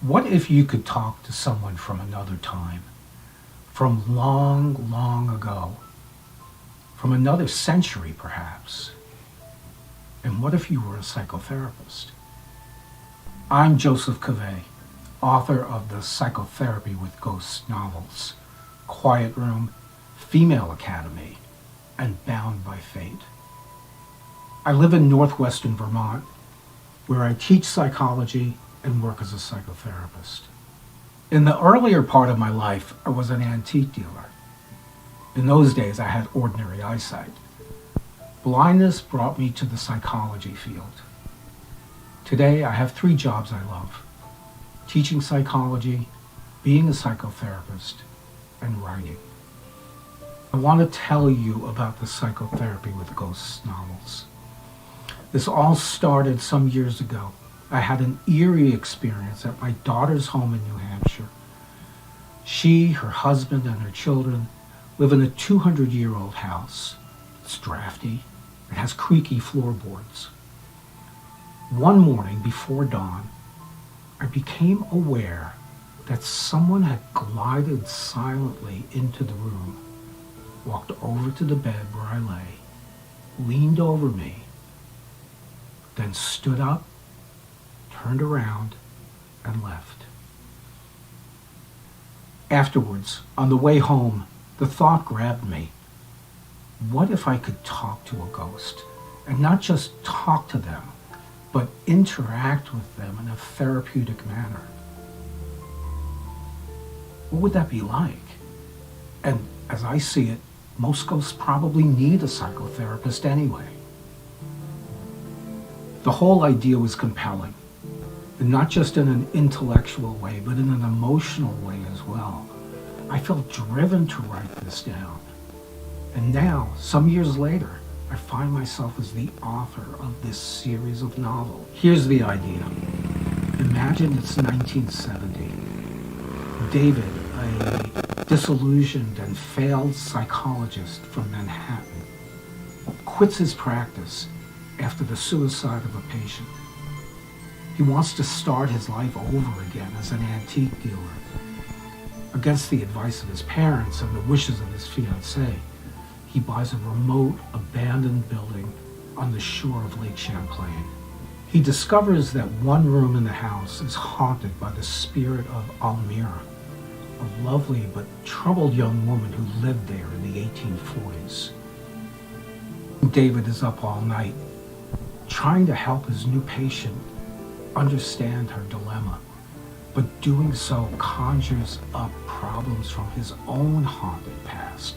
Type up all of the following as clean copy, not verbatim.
What if you could talk to someone from another time, from long, long ago, from another century perhaps? And what if you were a psychotherapist? I'm Joseph Covais, author of the Psychotherapy with Ghosts novels, Quiet Room, Female Academy, and Bound by Fate. I live in northwestern Vermont, where I teach psychology and work as a psychotherapist. In the earlier part of my life, I was an antique dealer. In those days, I had ordinary eyesight. Blindness brought me to the psychology field. Today, I have 3 jobs I love: teaching psychology, being a psychotherapist, and writing. I want to tell you about the Psychotherapy with Ghosts novels. This all started some years ago. I had an eerie experience at my daughter's home in New Hampshire. She, her husband, and her children live in a 200-year-old house. It's drafty. It has creaky floorboards. One morning before dawn, I became aware that someone had glided silently into the room, walked over to the bed where I lay, leaned over me, then stood up, turned around, and left. Afterwards, on the way home, the thought grabbed me. What if I could talk to a ghost? And not just talk to them, but interact with them in a therapeutic manner. What would that be like? And as I see it, most ghosts probably need a psychotherapist anyway. The whole idea was compelling, and not just in an intellectual way, but in an emotional way as well. I felt driven to write this down. And now, some years later, I find myself as the author of this series of novels. Here's the idea. Imagine it's 1970. David, a disillusioned and failed psychologist from Manhattan, quits his practice after the suicide of a patient. He wants to start his life over again as an antique dealer. Against the advice of his parents and the wishes of his fiancée, he buys a remote, abandoned building on the shore of Lake Champlain. He discovers that one room in the house is haunted by the spirit of Almira, a lovely but troubled young woman who lived there in the 1840s. David is up all night, trying to help his new patient understand her dilemma, but doing so conjures up problems from his own haunted past.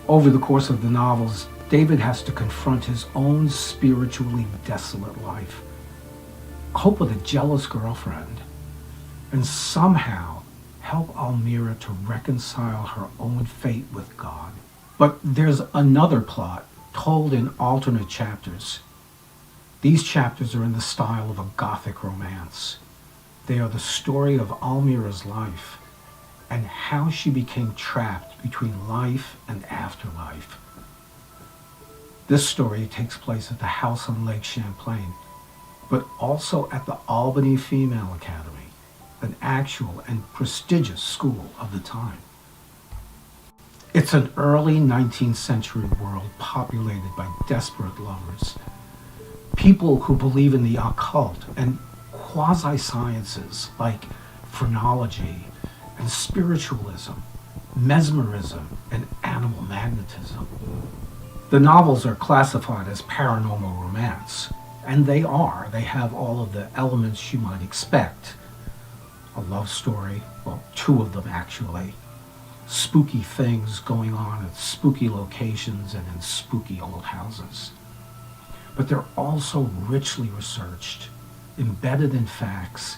Over the course of the novels, David has to confront his own spiritually desolate life, cope with a jealous girlfriend, and somehow help Almira to reconcile her own fate with God. But there's another plot told in alternate chapters. These chapters are in the style of a Gothic romance. They are the story of Almira's life and how she became trapped between life and afterlife. This story takes place at the house on Lake Champlain, but also at the Albany Female Academy, an actual and prestigious school of the time. It's an early 19th century world populated by desperate lovers, people who believe in the occult and quasi-sciences like phrenology and spiritualism, mesmerism, and animal magnetism. The novels are classified as paranormal romance, and they are. They have all of the elements you might expect. A love story, well, 2 of them actually. Spooky things going on at spooky locations and in spooky old houses. But they're also richly researched, embedded in facts,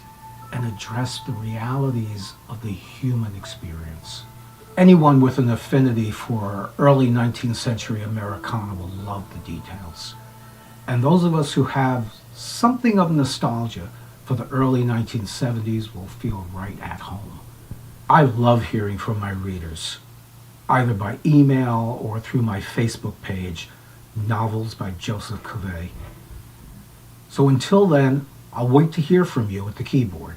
and address the realities of the human experience. Anyone with an affinity for early 19th century Americana will love the details. And those of us who have something of nostalgia for the early 1970s will feel right at home. I love hearing from my readers, either by email or through my Facebook page, Novels by Joseph Covais. So until then, I'll wait to hear from you at the keyboard.